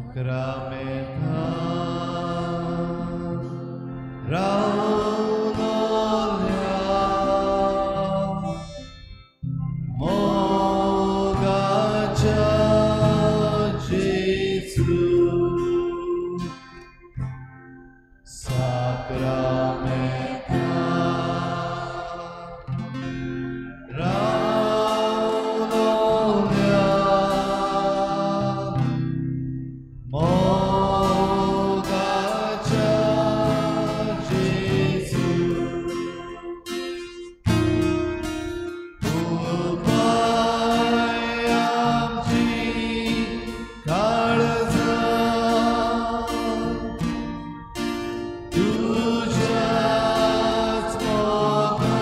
Sacramenta Raunolia Mogacha Jesus Sacramenta Raunolia Mogacha Jesus Upayamchi Kalza Tuja's Moga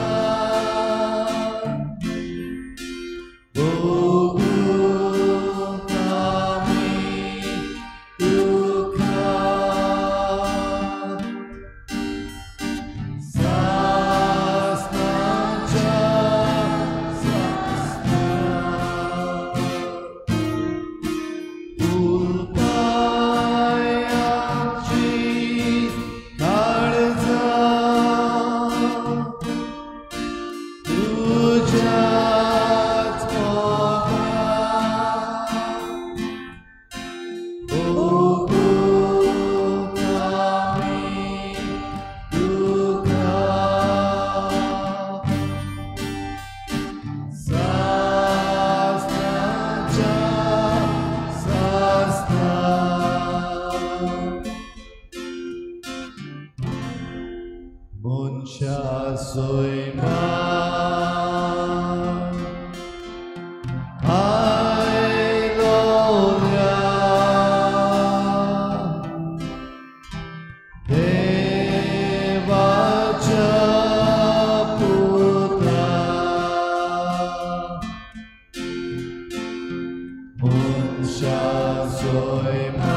Muncha soy man, Hallelujah, Devacha Putra, Muncha soy man.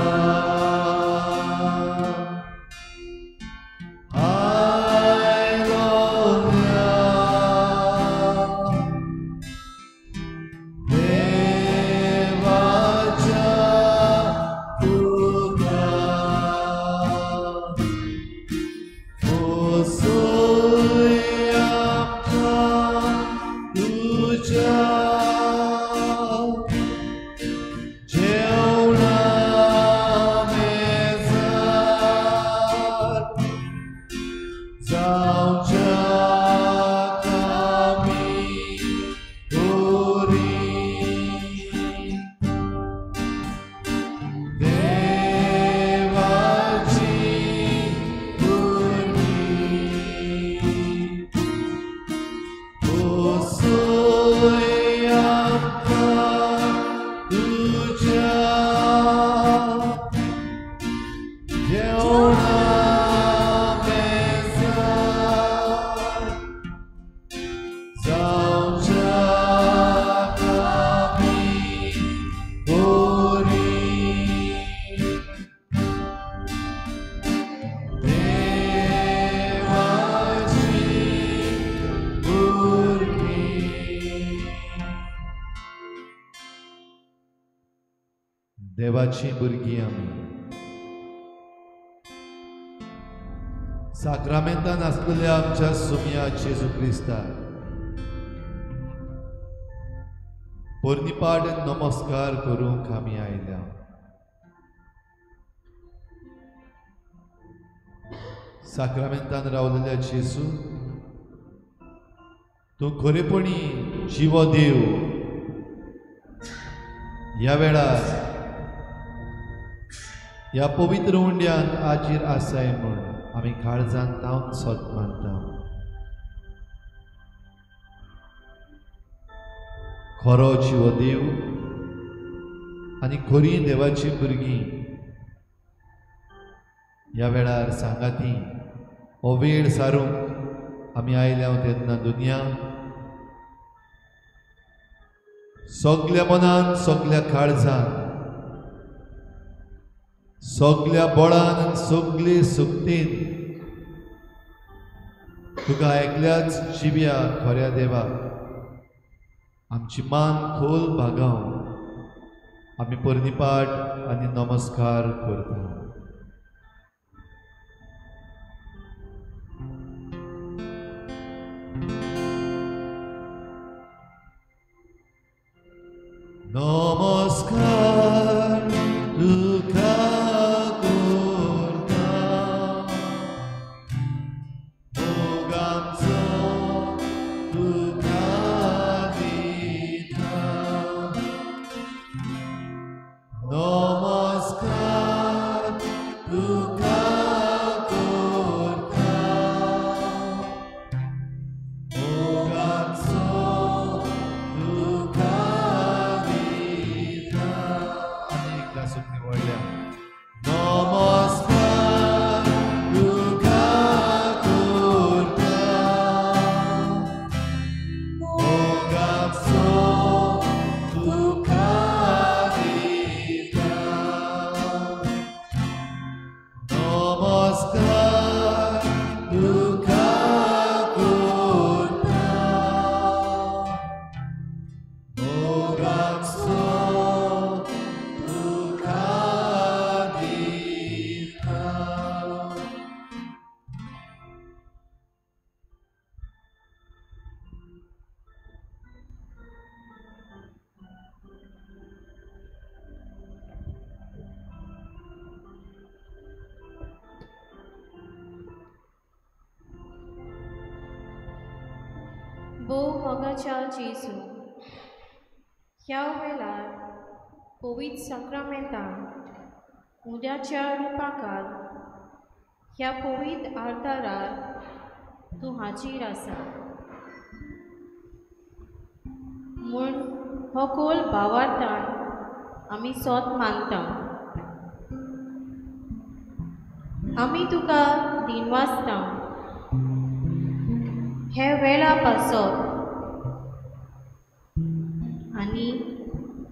देवाची भुरगीं आमी साक्रामेंतान आसलेल्या आमच्या सुमया जेजू क्रिस्ताक पोरनिपाट नमस्कार करूंक आमी आयल्या. साक्रामेंतान रावलेल्या जेजू तूं खरेपणी जीव देव ह्या वेळार ह्या पवित्र उंड्यान आजीर आसाय म्हूण आमी काळजान तावन सोत मानता. खरो जीव देव आनी खरी देवाची भुरगीं ह्या वेळार सांगाती हो वेळ सारूंक आमी आयल्या तेन्ना दुनिया सगल्या मनान सगल्या काळजान सगल्या बळान सगळे सुक्तीन तुका एकल्याच जिव्या खऱ्या देवाक आमची मान खोल भागाव आमी परनिपाट आनी नमस्कार करता. नमस्कार तुका करता, मोगांचो तुका दिता. नमस्कार तुका करता, मोगांचो तुका दिता. आनी एकदा सुखणी वळल्या. नमस्कार तुका करता, मोगांचो तुका दिता. नमस्कार तुका करता, मोगांचो तुका दिता. भोव मोगाच्या जेजू, ह्या वेळार पवित्र सक्रामेंतान उद्याच्या रुपाकार ह्या पवित्र आर्तारार तूं हाजीर आसा म्हूण हो खोल भावार्थान आमी सोत मानता. आमी तुका दिनवासता हे वेळा पासत आनी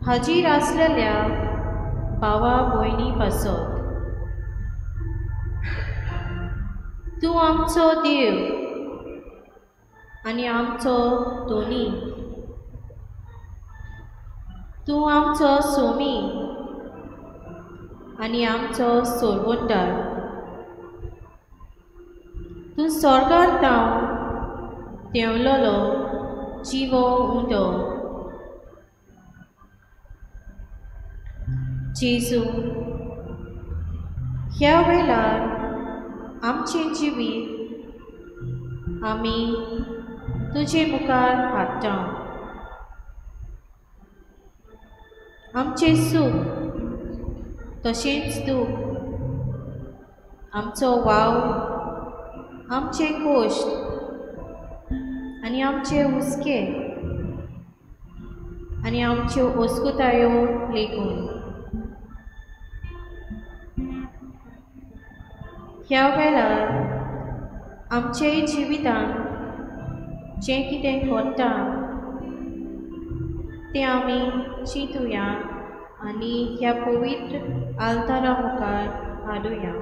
हाजीर आसलेल्या भावा भयणी पासत. तूं आमचो देव आनी आमचो धोनी. तूं आमचो सोमी आनी आमचो सोरवंदार. तूं स्वर्गार ताव देंवलोलो जिवो उंडो. जेजू, ह्या वेळार आमचें जिवीत आमी तुजे मुखार हाडटा. आमचें सूख तशेंच दूख, आमचो वाव, आमचें कोश्ट आनी आमचे हुस्के आनी आमच्यो ओस्कुतायो लेगून ह्या वेळार आमचे जिवितान जें कितें घडटा तें आमी चिंतुया आनी ह्या पवित्र आल्तारा मुखार हाडुया.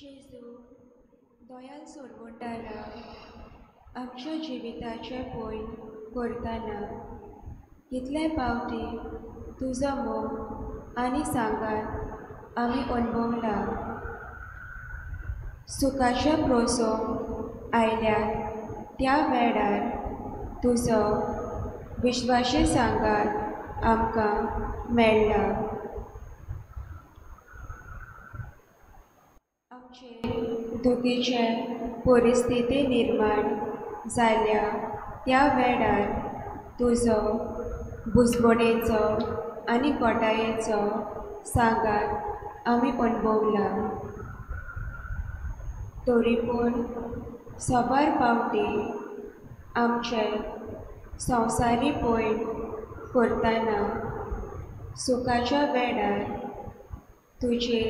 जेजू, दोयाल सोरवंडारा आमच्या जिविताचे पयन करतना कितले फावटी तुजो मोग आनी सांगात आमी अणभवला. सुखाचे प्रसंग आयल्यार त्या वेळार तुजो विश्वासी सांगात आमकां मेळ्ळा. आमचे दुखीचे परिस्थिती निर्माण जाल्या त्या वेळार तुजो बुजबणेचो आनी कोटायेचो सांगात आमी अणभवला. तरी पूण सबार फावटी आमचे संवसारी पयन करतना सुखाच्या वेळार तुजेर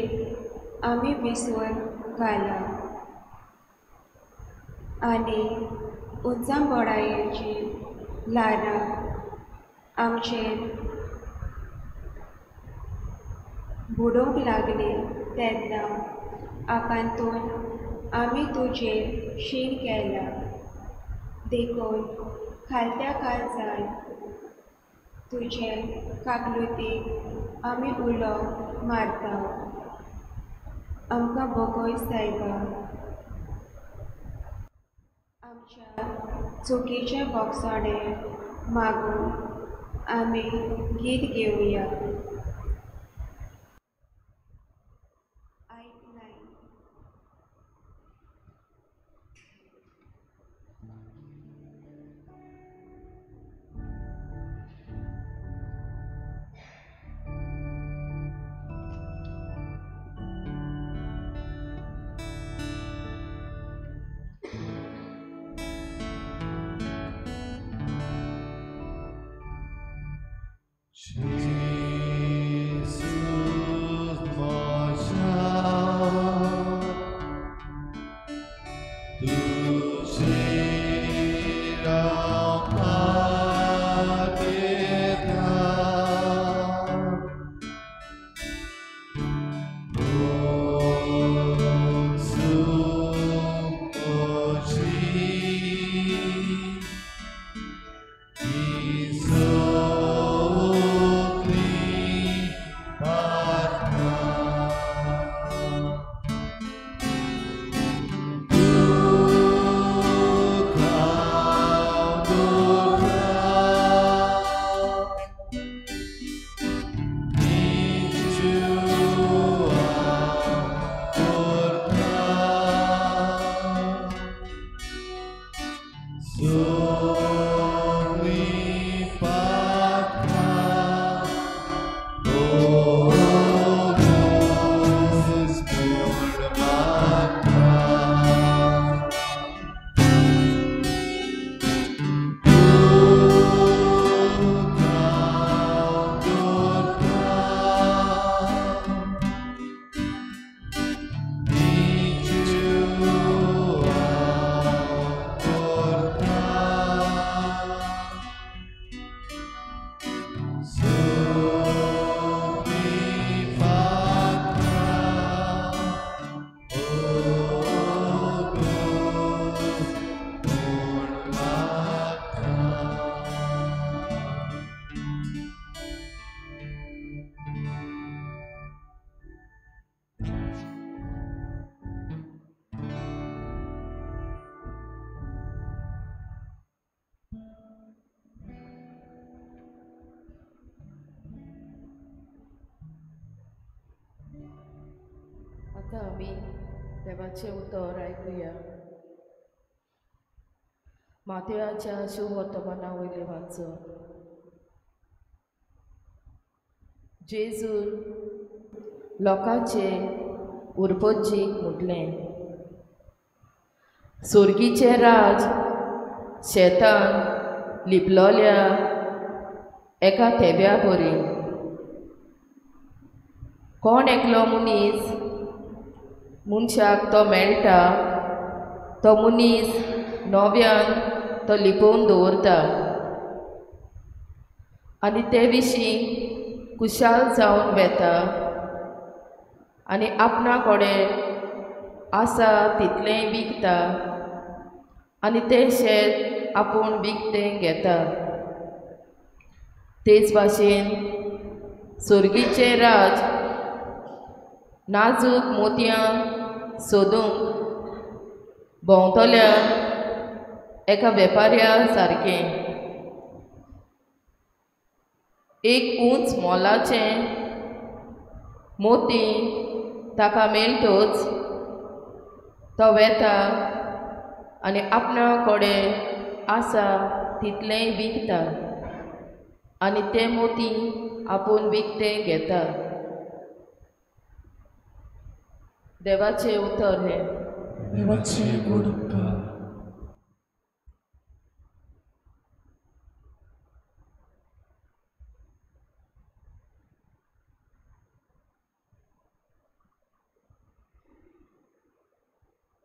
आमी विस्वास घाला. आनी उंचाबोडायेची ल्हारां आमचेर बुडोवंक लागली तेन्ना आकांतून आमी तुजेर शीण केला. देखून खालत्या काळजान तुजे काकलुतीक आमी उलो मारता. आमकां बोगोय सायबा. आमच्या चुकीचे बोगसोणे मागून आमी गीत घेवया. आयकनाय. आतां आमी देवाचें उतर आयकुया. मातयाच्या शुभ वर्तमाना वयले वाचप. जेजून लोकांचे उरपज्जीक म्हटलें, सुर्गीचे राज शेतान लिपलोल्या एका थेब्या बरी. कोण एकलो मनीस मनशाक तो मेळटा, तो मनीस नव्यान तो लिपोवन दवरता आनी ते विशीं खुशाल जावन वेता आनी आपणा कडेन आसा तितलेंय विकता आनी तें शेत आपूण विकतें घेता. तेच भाशेन सुर्गीचे राज नाजूक मोतयां सोदूंक भोंवतल्या एका वेपाऱ्या सारकें. एक उंच मोलाचें मोती ताका मेळटोच तो वेता आनी आपणा कडेन आसा तितलेंय विकता आनी तें मोती आपूण विकतें घेता. देवाचें उतर हें. देवाचें गोड उपकार.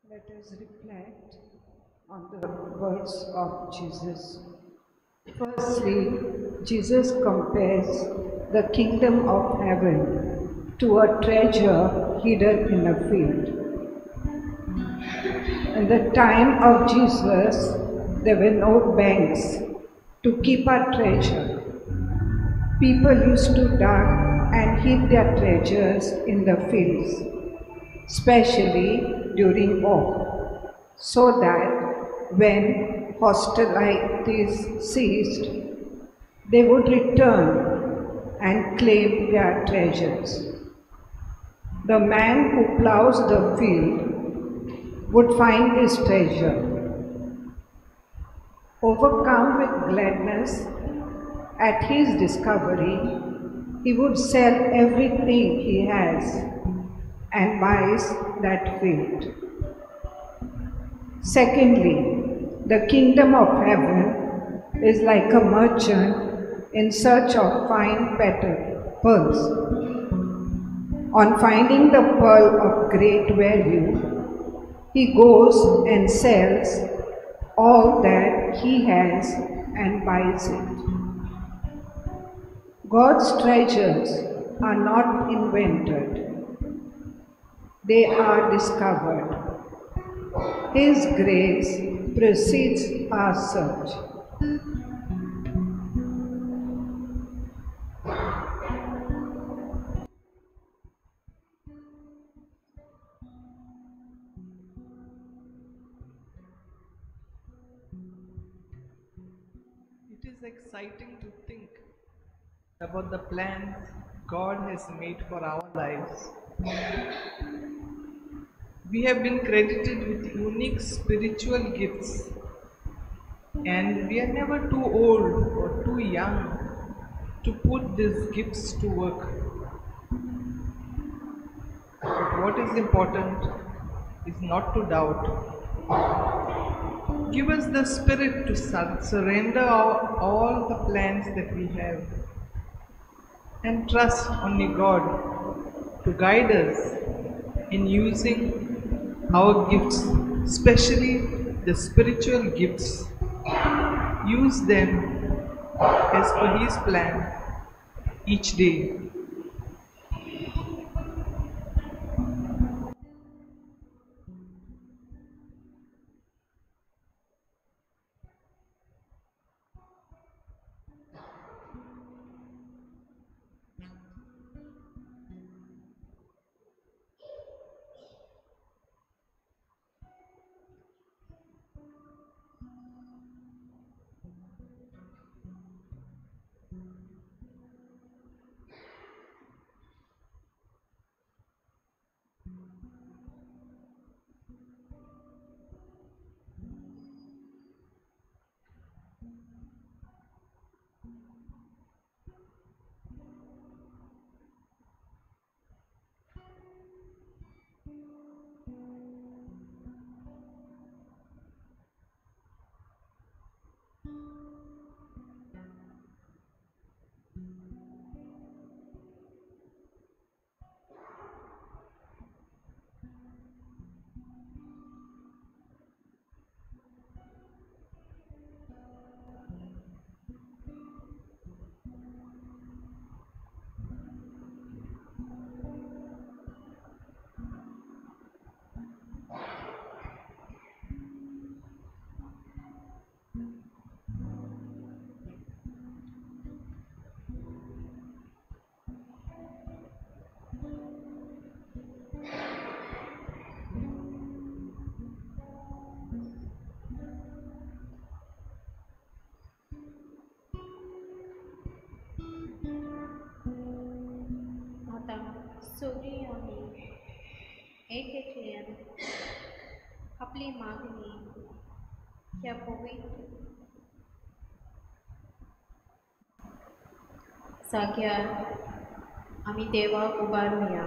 Let us reflect on the words of Jesus. Firstly, Jesus compares the kingdom of heaven to a treasure hidden in a field. In the time of Jesus, there were no banks to keep our treasure. People used to dig and hid their treasures in the fields, especially during war, so that when hostilities ceased, they would return and claim their treasures. The man who plows the field would find his treasure. Overcome with gladness at his discovery, he would sell everything he has and buys that field. Secondly, the kingdom of heaven is like a merchant in search of fine pearls. On finding the pearl of great value, he goes and sells all that he has and buys it. God's treasures are not invented, they are discovered. His grace precedes our search. It is exciting to think about the plans God has made for our lives. We have been credited with unique spiritual gifts, and we are never too old or too young to put these gifts to work. But what is important is not to doubt. Give us the spirit to surrender all the plans that we have and trust only God to guide us in using our gifts, especially the spiritual gifts. Use them as per His plan each day. आता सोनी आम्ही एक एकल्यान आपली मागणी ह्या पवित्र जाग्यार आम्ही देवाक उबारूया.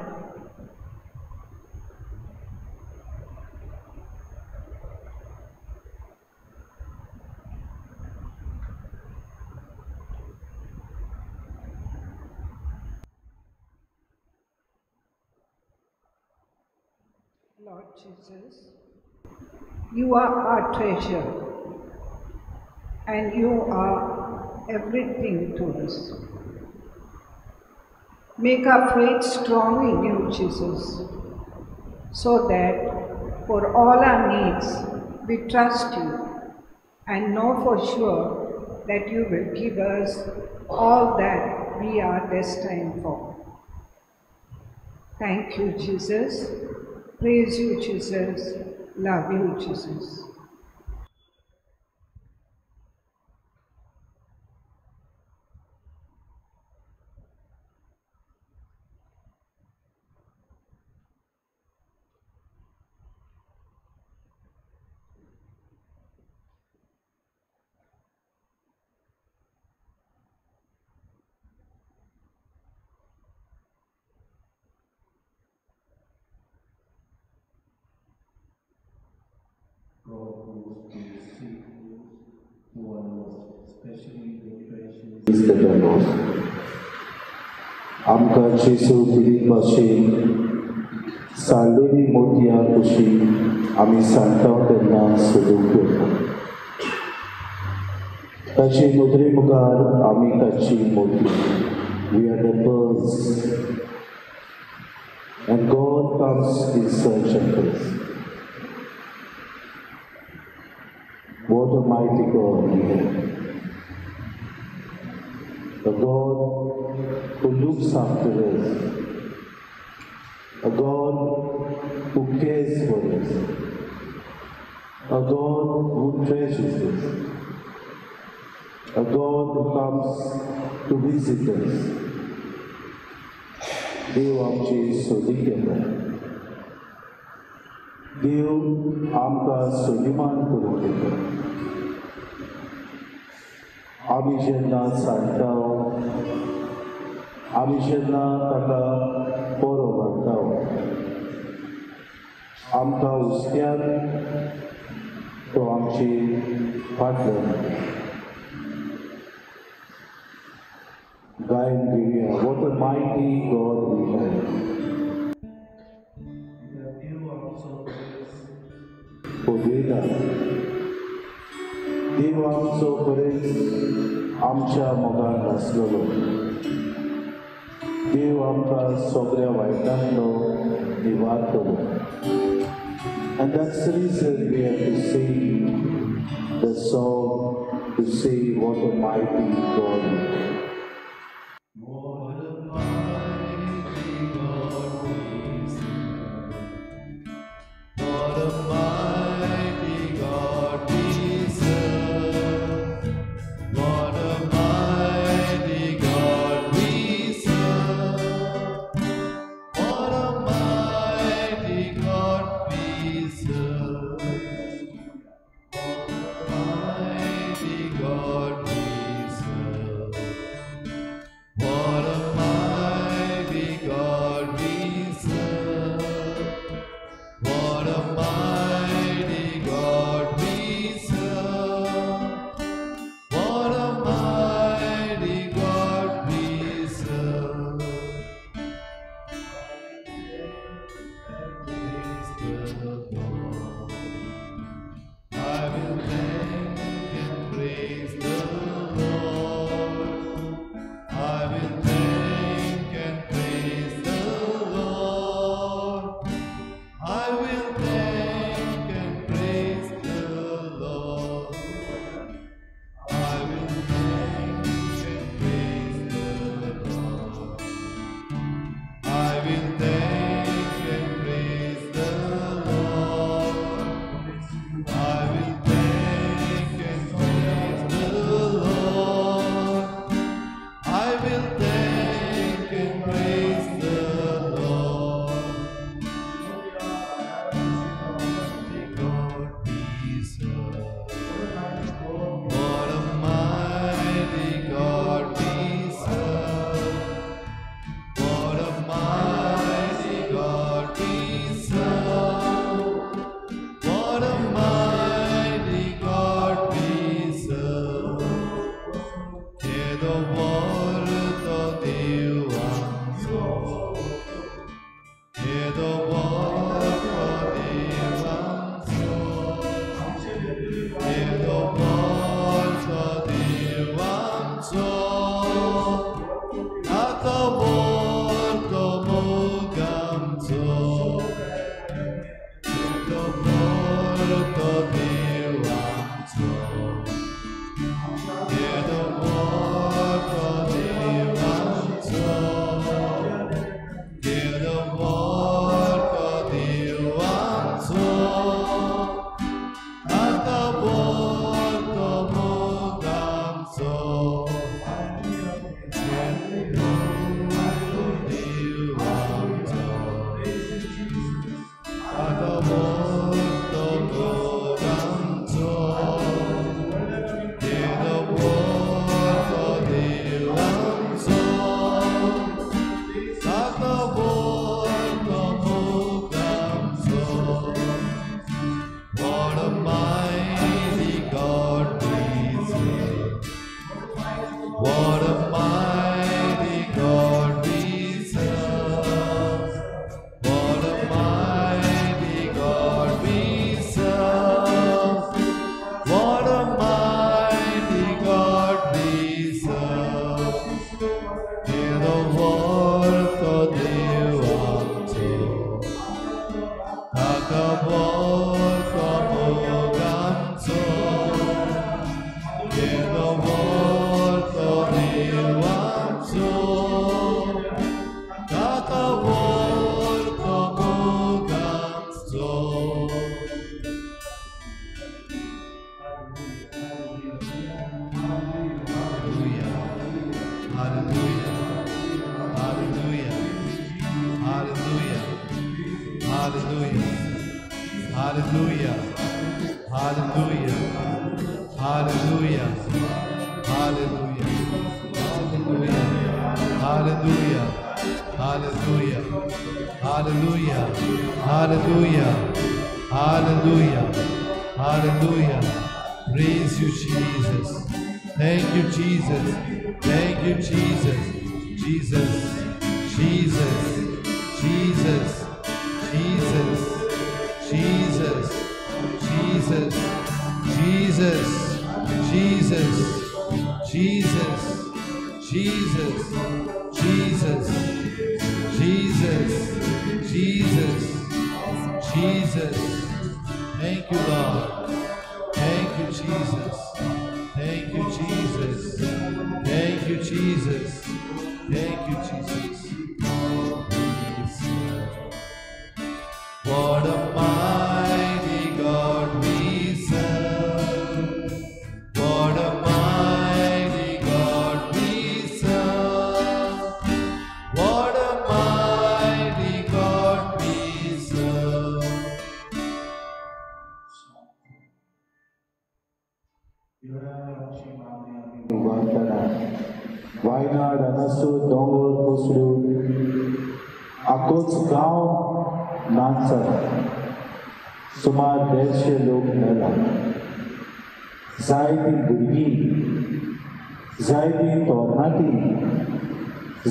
Lord Jesus, You are our treasure, and you are everything to us. Make our faith strong in you, Jesus, so that for all our needs we trust you and know for sure that you will give us all that we are destined for. Thank you, Jesus. Praise you, Jesus. Love you, Jesus. God goes to seek those who are lost, especially the precious that are lost. आमकां जेसू बरी भाशेन साल्लेली मोतयां कशी आमी सांगता तेन्ना सोदूंक येता. ताची नदरे मुखार आमी ताची मोती. We are the birds, and God comes in search of us. What a mighty God we have. A God who looks after us. A God who cares for us. A God who treasures us. A God who comes to visit us. देव आमची सोदी घेता. देव आमकां सोदिमान करून दिता. आमी जेन्ना सांगता, आमी जेन्ना ताका बरो मानता, आमकां हुस्क्यान तो आमची फाटल्यान गायन घेवया. What a mighty God we have. देव आमचो पवित्र. देव आमचो बरेच आमच्या मोगान नासलेलो. देव आमकां सगळ्या वायटांतलो निवारतलो. And that's the reason we have to sing the song, to say what a mighty God we have. What a mighty God we serve. What a mighty God we serve. What a mighty God we serve. What a mighty God we serve. What a mighty God we serve. आतां व्हरतो मोग आमचो तो व्हरतो देव आमचो येदो व्हरतो देव आमचो येदो व्हरतो देव आमचो आतां व्हरतो मोग आमचो What a mighty God we serve. What a mighty God we serve. What a mighty God we serve. What a mighty God we serve. In the world of Dev आमचो ताका व्हरतो मोग आमचो येदो व्हरतो देव आमचो ताका व्हरतो मोग आमचो Hallelujah, hallelujah, hallelujah, hallelujah, hallelujah, hallelujah, hallelujah, hallelujah, hallelujah, hallelujah, hallelujah, hallelujah, hallelujah, hallelujah. Praise you, Jesus. Thank you, Jesus. Thank you, Jesus. Jesus, Jesus, Jesus, Jesus, Jesus, Jesus, Jesus, Jesus, Jesus, Jesus, Jesus, Jesus, Jesus, Jesus. Thank you, Lord. Thank you, Jesus. Thank you, Jesus. Thank you, Jesus. Thank you, Jesus. What a mighty God we serve. What a mighty God we serve. What a mighty God we serve. वार्ताना Wayanad AANSU दोंगर कुसडू आखोच गांव नाचत सुमार 150 लोक मेला जायतीं भुरगीं जायतीं तरणाटीं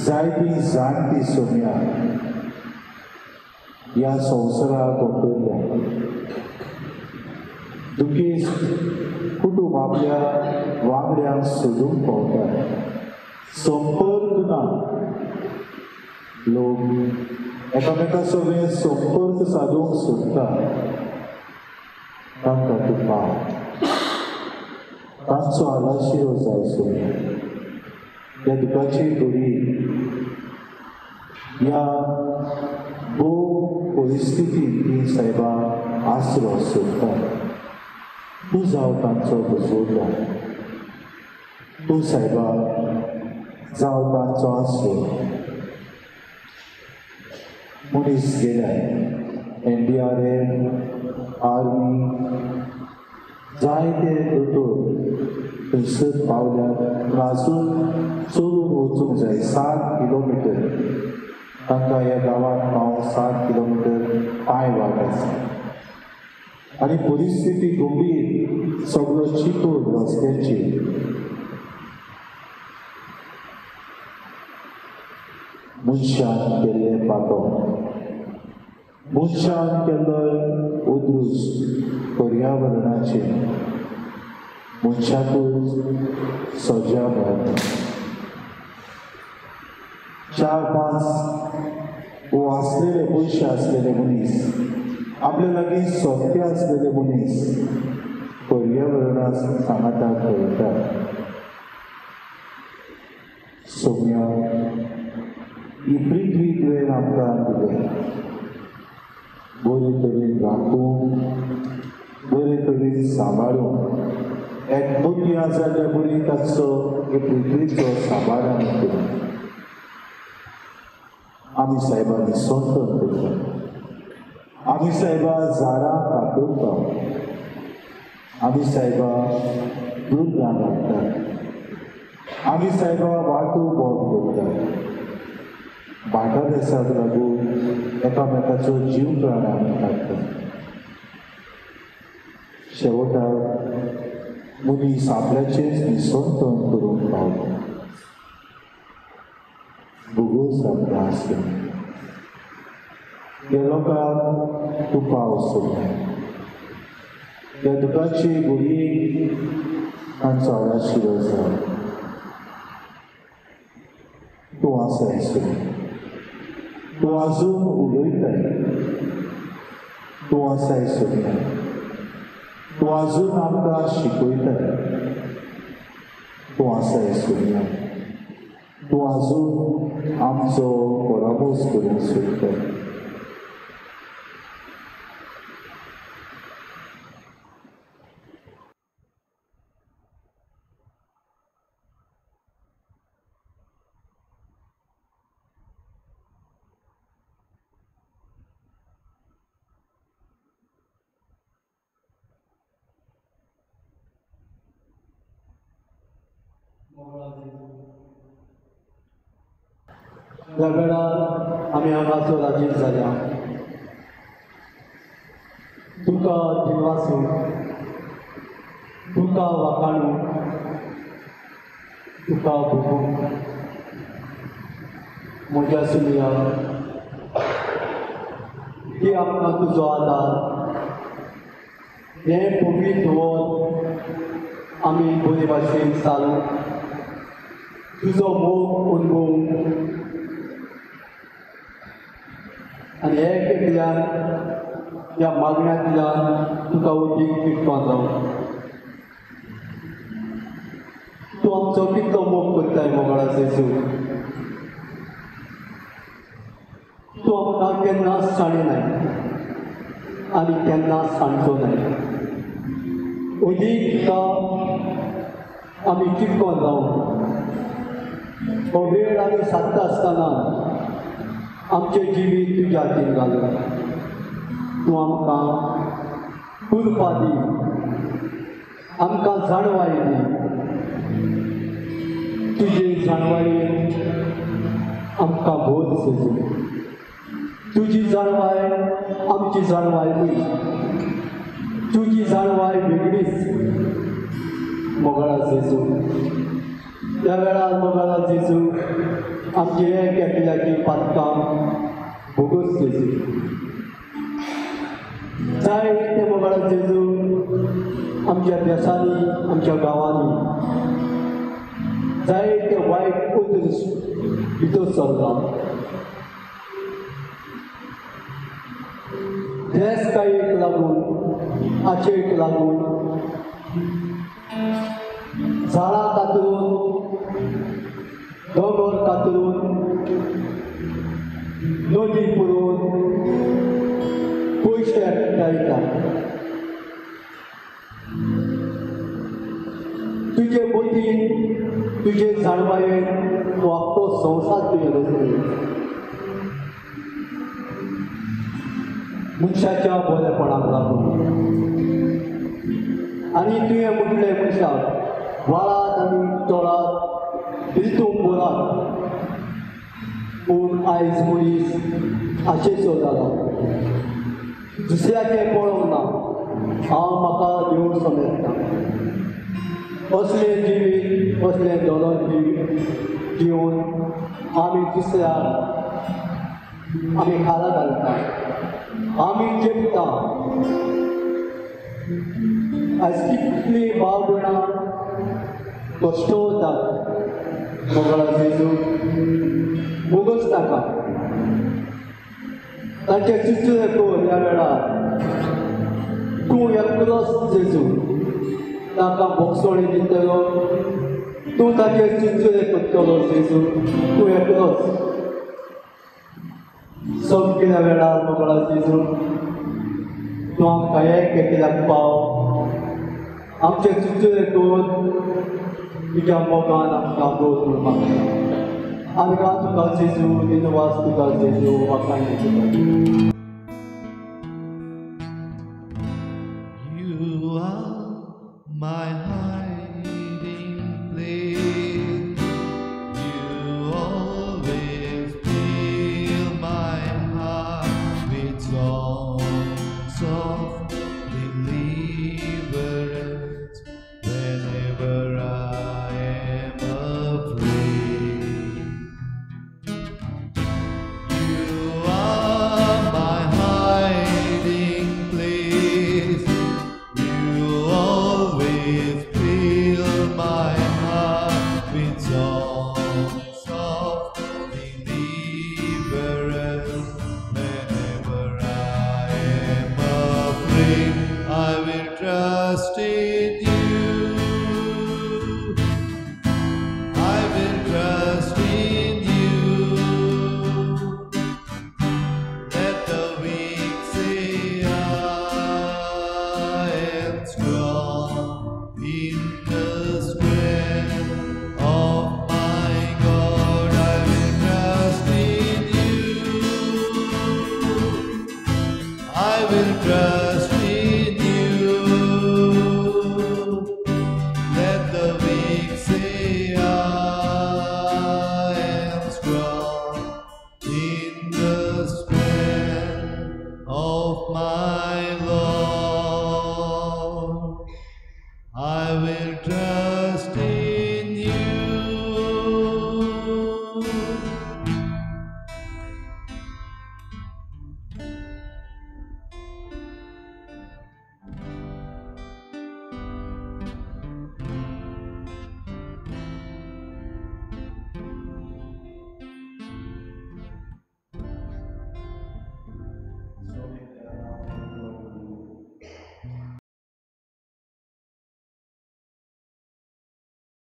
जायतीं जाणटीं सोम्या ह्या संवसाराक ओंपल्या दुखेस्त कुटुंब आपल्या वांगड्यांक सोडून पावता संपर्क ना लोक एकामेका सगळे संपर्क सादूंक सोदता तांकां तूं पाव तांचो आलाशिरो जाय सोम्या त्या दुखाची घडी ह्या भोव परिस्थितींत ती सायबा आसरो सोदता तूं जाव तांचो बुजवडो तूं सायबा जाव तांचो आसरो मनीस गेल्याय NDRF आर्मी जायते दोतोर थंयसर पावल्यात आजून चलून वचूंक जाय 7 किलोमिटर तांकां ह्या गांवांत पावूंक 7 किलोमिटर पांय वाट आसा आनी परिस्थिती गंभीर सगळो चिखल रस्त्याचेर मनशान केल्ले पातळ मनशान केल्लो उद्रूस पर्यावरणाचेर मनशाकूच सजा मेळटा 4-5 वाचलेले पयशे असलेले मनीस, आपल्या लागीं सोबते असलेले मनीस पर्यावरणाक सांगाता कळटा. सौम्या, ही पृथ्वी तुवें आमकां दिल्या. बरे तरेन राखून, बरे तरेन सांबाळून एक दुनिया जाल्या बरी ताचो हे पृथ्वीचो सांबाळ आमी करूं. आमी साहेबांनी संतन करता. आमी साहेबां झाडां कातरता. आमी साहेबां दूद घालतात. आमी साहेबां वाटो बंद करतात. भाटा देसाक लागून एकामेकाचो जीव प्राणाक काडटात. शेवटाक मनीस आपल्याचेच निसंतन करून पावता. भुगोस आपला आसता. ह्या लोकांक तूं पावस ह्या दुखाची गुरी तांचो आशिरो आसा. तूं आसाय सुरू. तूं आजून उलयताय. तूं आसाय सोन्या. तूं आजून आमकां शिकयताय. तूं आसाय सोन्या. तूं आजून आमचो परामोस करूंक सोदता. ह्या वेळार आमी हांगासर राजीव जाल्या. तुका दिवासूं, तुका वाखाणू, तुका भोगूं. म्हज्या सुमिया, की आमकां तुजो आदार. हें पवित्र वत आमी बरे भाशेन चालूं. तुजो मोग अणभव आनी एक एकल्यान ह्या मागण्यांतल्यान तुका उदीक कितको जावं. तूं आमचो कितलो मोग करताय मोगळा जेजू. तूं आमकां केन्नाच साणिनाय आनी केन्नाच सांडचो नाय. उदीक तुका आमी कितको जावं. हो वेळ आमी सादता आसतना आमचे जिवीत तुज्या हातीन घालून तूं आमकां कुरपा दी. आमकां जाणवाय दी. तुजे जाणवायेन आमकां बोध सेजू. तुजी जाणवाय आमची जाणवाय न्ही. तुजी जाणवाय वेगळीच मोगळा जेजू. त्या वेळार मोगळा जेजू आमचे एक एकल्याची पातकां भोगोस जेजू. जायते मोगळा जेजू आमच्या देशांनी आमच्या गांवांनी जायते वायट उद्देश भितर सरला. देशकायेक लागून आशेक लागून झाडां कातरून दोंगर कातरून नदी पुरोवन पयशे एकठांयतात. तुजे बोटीन तुजे जाणवायेन तूं आख्खो संवसार तुवें रचलो. मनशाच्या बरेपणाक लागून आनी तुवें म्हटलें मनशाक वाळात आनी तोळात हितूंक बोलात. पूण आयज मनीस आशेचो जाला. दुसऱ्याचें पळोवंक ना. हांव म्हाका देव समजता. असलें जिवीत असलें दोळोन जिवन आमी दुसऱ्याक आमी खाला घालता. आमी जेवता. आयज कितलीं भाव भयणां कश्ट वतात. मोगळा जेजू बोगस नाका ताचे चिंतून येतो ह्या वेळार तूं एकलोच जेजू ताका बोगसोळी दितलो तूं ताचेर चिंतून करतलो जेजू तूं एकलोच सोंपल्या वेळार मोगळा जेजू तूं आमकां एक कित्याक पाव आमचे चिंतून करून तुज्या मोगान आमकां दोर म्हणपाक आमकां तुका जेजू दिनवास तुका जेजू वाखाण तुका You are my hiding place. You always fill my heart with songs of deliverance whenever I am afraid. You are my hiding place. You always fill my heart with songs of deliverance. Whenever I am afraid, I will trust in you. I will trust in you. Let the weak say I am strong in the strength of my God. I will trust in you. I will trust in you. Let the weak say I am strong in the strength of my Lord. I will trust in you.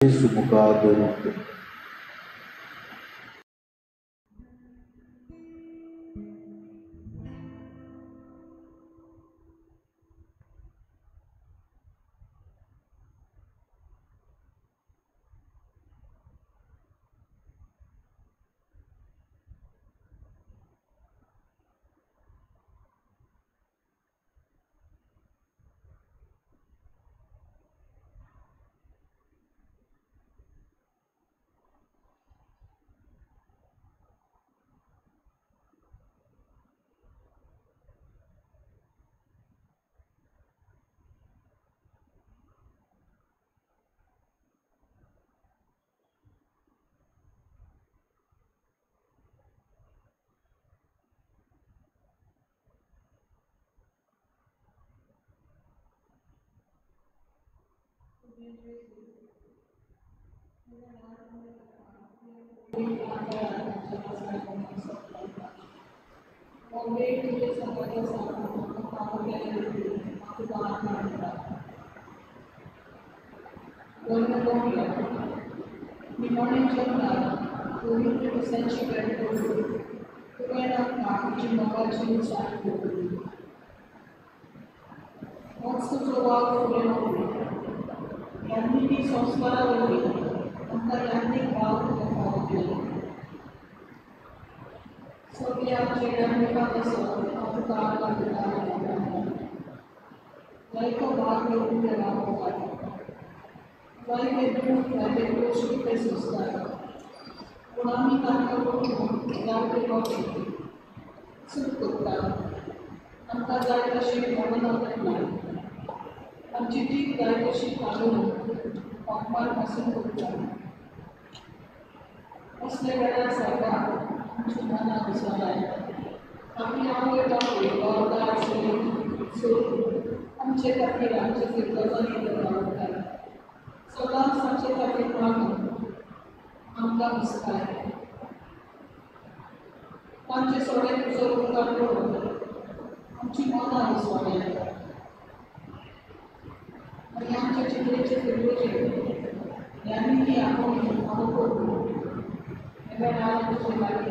Jesu muka dulu. तांचे सोडे तुजो उपकार करून आमची मनां विसवाडी आनी आमच्या चिंतेचे फिरवचे ह्या निधी आपण अनुभव एवढ्या नावात तुझे लागेल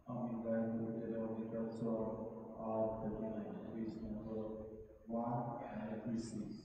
Amen. So, page number 196.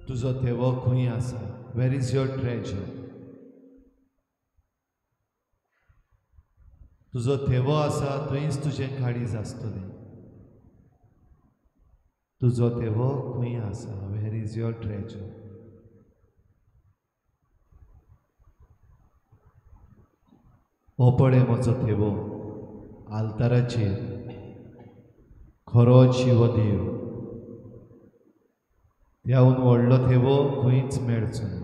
तुझो थेवो खंय आसा? Where is your treasure? तुझो थेवो आसा थंयच तुजें काळीज आसतलें. तुझो थेवो खंय आसा? Where is your treasure? हो पळय म्हजो थेवो आल्ताराचेर, खरो शिव देव. ह्याहून व्हडलो थेवो खंयच मेळचो ना.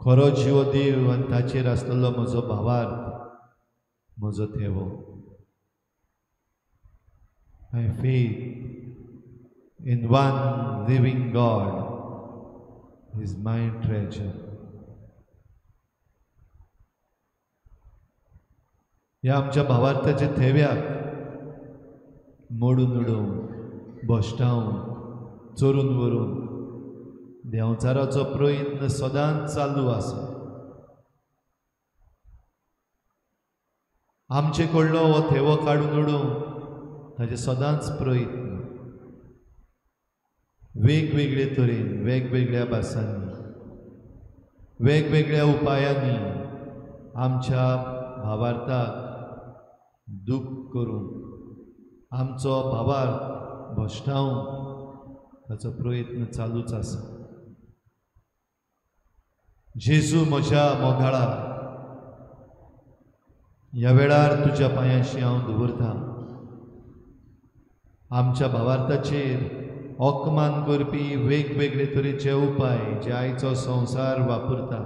खरो जीव देव आनी ताचेर आसलेलो म्हजो भावार्थ, म्हजो थेवो. My faith in one living God is my treasure. ह्या आमच्या भावार्थाच्या थेव्याक मोडून उडोवन, भोश्टावन, चोरून व्हरून देंवचाराचो प्रयत्न सदांच चालू आसा. आमचे कडलो हो थेवो काडून उडोवंक ताचे सदांच प्रयत्न. वेगवेगळे तरेन, वेगवेगळ्या भासांनी, वेगवेगळ्या उपायांनी आमच्या भावार्थाक दूख करूंक, आमचो भावार्थ भश्टावंक ताचो प्रयत्न चालूच आसा. जेजू म्हज्या मोगाळा, ह्या वेळार तुज्या पांयाशी हांव दवरतां. आमच्या भावार्थाचेर ओकमान करपी वेगवेगळे तरेचे उपाय जे आयचो संवसार वापरता,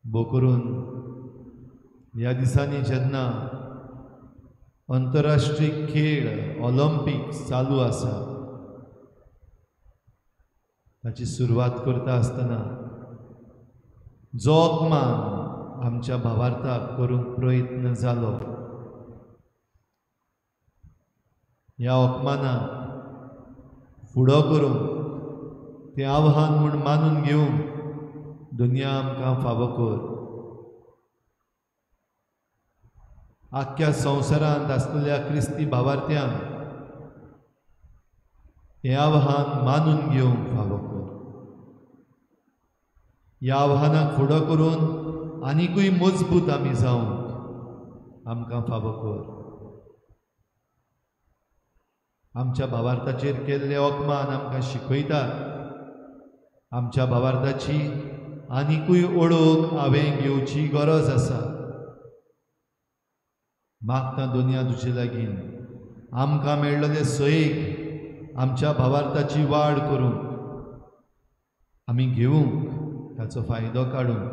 भोव करून ह्या दिसांनी जेन्ना अंतरराष्ट्रीय खेळ ऑलिंपिक्स चालू आसा, ताची सुरवात करता आसतना जो ओकमान आमच्या भावार्थाक करूंक प्रयत्न जालो, ह्या ओकमानाक फुडो करूंक तें आव्हान म्हूण मानून घेवंक दुनिया आमकां फावो कर. आख्ख्या संवसारांत आसलेल्या क्रिस्ती भावार्थ्यांक हें आव्हान मानून घेवंक फावो कर. ह्या आव्हानाक फुडो करून आनिकूय मजबूत आमी जावंक आमकां फावो कर. आमच्या भावार्थाचेर केल्ले ओकमान आमकां शिकयता आमच्या भावार्थाची आनिकूय ओळख हांवें घेवची गरज आसा. मागता दुनिया तुजे लागीं आमकां मेळिल्ले सयेक आमच्या भावार्थाची वाड करूंक, आमी घेवंक, ताचो फायदो काडूंक.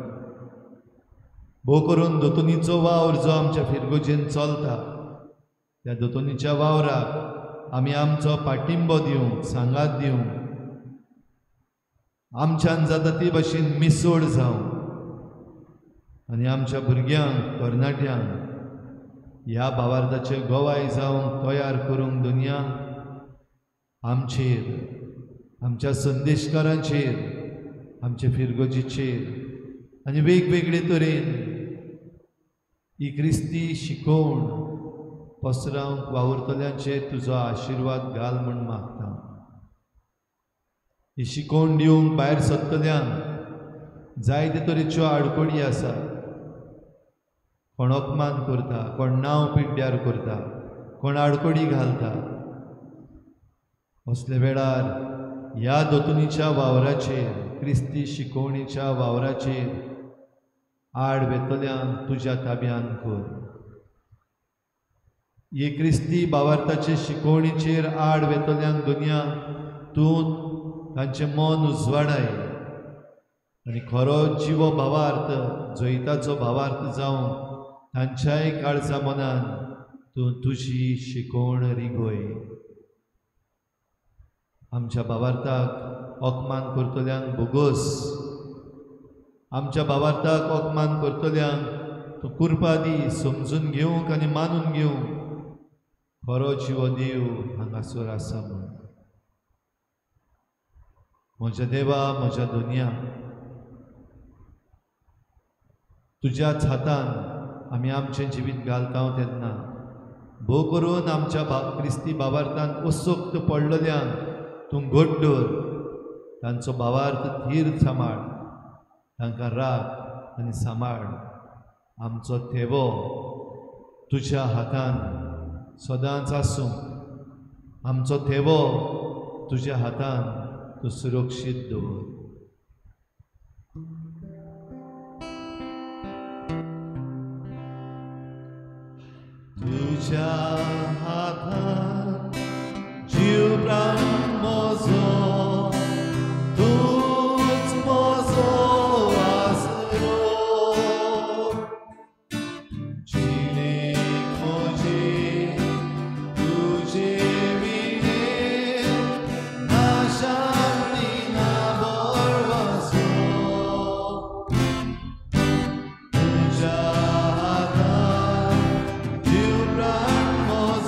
भोव करून दोतोनीचो वावर जो आमच्या फिरगोजेन चलता, त्या दोतोनीच्या वावराक आमी आमचो पाठिंबो दिवंक, सांगात दिवंक, आमच्यान जाता ती भाशेन मिसोड जावंक आनी आमच्या भुरग्यांक, तरणाट्यांक ह्या भावार्थाचे गोवाय जावंक तयार करूंक दुनिया आमचेर, आमच्या संदेशकारांचेर, आमच्या फिरगोजीचेर आनी वेगवेगळे तरेन ही क्रिस्ती शिकोवण पसरावंक वावुरतल्यांचेर तुजो आशिर्वाद घाल म्हूण मागता. ही शिकोवण दिवंक भायर सरतल्यांक जायते तरेच्यो आडखळी आसा. कोण ओकमान करता, कोण नांव पिड्ड्यार करता, कोण आडखळी घालता. असले वेळार ह्या दोतोनीच्या वावराचेर, क्रिस्ती शिकोवणीच्या वावराचेर आड वेतल्यांक तुज्या ताब्यान कर. हे क्रिस्ती भावार्थाचे शिकोवणीचेर आड वेतल्यांक दुनिया तूं तांचें मन उजवाडाय आनी खरो जिवो भावार्थ, जैताचो भावार्थ जावं तांच्याय काळजा मनान तूं तुजी शिकोवण रिगोय. आमच्या भावार्थाक ओकमान करतल्यांक बोगोस, आमच्या भावार्थाक ओकमान करतल्यांक तूं कृपा दी समजून घेवंक आनी मानून घेवंक खरो जिवो देव हांगासर आसा म्हूण. म्हज्या देवा, म्हज्या दुनिया, तुज्याच हातान आमी आमचें जिवीत घालता तेन्ना भोव करून आमच्या क्रिस्ती भावार्थान उसोक्त पडलेल्यांक तूं घट दवर, तांचो भावार्थ थीर सांबाळ, तांकां राख आनी सांबाळ. आमचो थेवो तुज्या हातान सदांच आसूं. आमचो थेवो तुज्या हातान तूं सुरक्षीत दवर. तुज्या हातान जीव प्राण म्हजो, तूंच म्हजो आसरो. जिणेक म्हजे तुजे विणे ना शांती ना बळवासो. तुज्या हातान जीव प्राण म्हजो,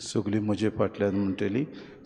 सगळीं म्हजे फाटल्यान म्हणटली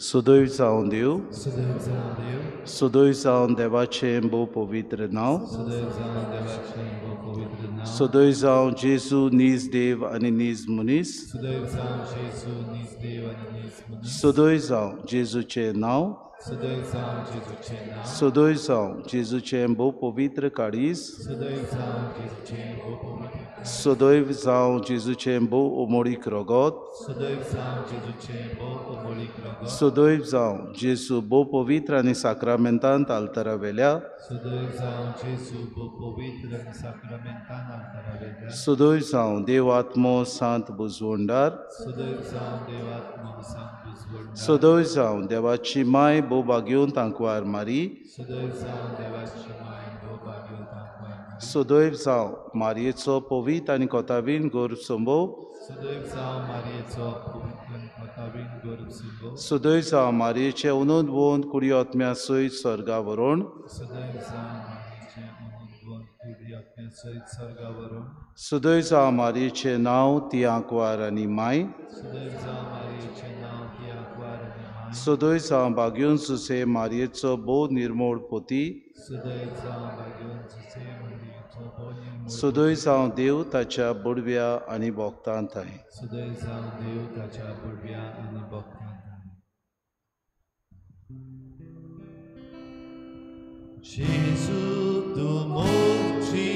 सुदैव जावं देव सदैव जावं देव सुदैव जावन देवाचें भोव पवित्र नांव सदैव जावं देवाचें भोव पवित्र नांव सुदैव जावं जेजू नीज देव आनी नीज मनीस सदैव जावं जेजू नीज देव आनी नीज मनीस सुदैव जावं जेजूचें नांव सदैव जावं जेजूचें नांव सुदैव जावं जेजूचें भोव पवित्र काळीज सदैव जावं जेजूचें भोव पवित्र सुदैव जावं जेजूचें भोव उमळीक रगत सदैव जावं जेजूचें भोव उमळीक रगत सुदैव जावं जेजू भोव पवित्र आनी साक्रामेंतांत आल्तरा वेल्या सदैव जावं जेजू भोव पवित्र आनी साक्रामेंतान आल्तरा वेल्या सुदैव जावं देव आत्मो सांत बुजवंडार सदैव जावं देवात्म सांत बुजवंडार सुदैव जावं देवाची माय भोव भाग्योन तांकवार मारी सदैव जावं देवाची माय भोव भाग्योन तांकवार मारी सुदैव जावं मारयेचो पवित्र आनी कोतावीन गोर संभोव सदैव जावं मारयेचो पवित्र आनी कोतावीन गर्भ संभोव सुदैव जावं मारयेचें उनोद भोवन कुडी आत्म्या सयत स्वर्गा व्हरोन सदैव जावं मारयेचें उमोद कुडी आत्म्या सयत स्वर्गा व्हरोन सुदैव जावं मारयेचें नांव ती आंकवार आनी माय सदैव जावं मारयेचें नांव ती आंकवार आनी माय सुदैव जावं भाग्योन सुसे मारयेचो भोव निर्मळ पोती सदैव जावं भाग्योन सुसे मारयेचो भोव निर्मळ सुदैव जावं देव ताच्या बुडव्या आनी भोगतांत आय सदैव जावं देव ताच्या बुडव्या आनी भोगतांत Jésus, tu morte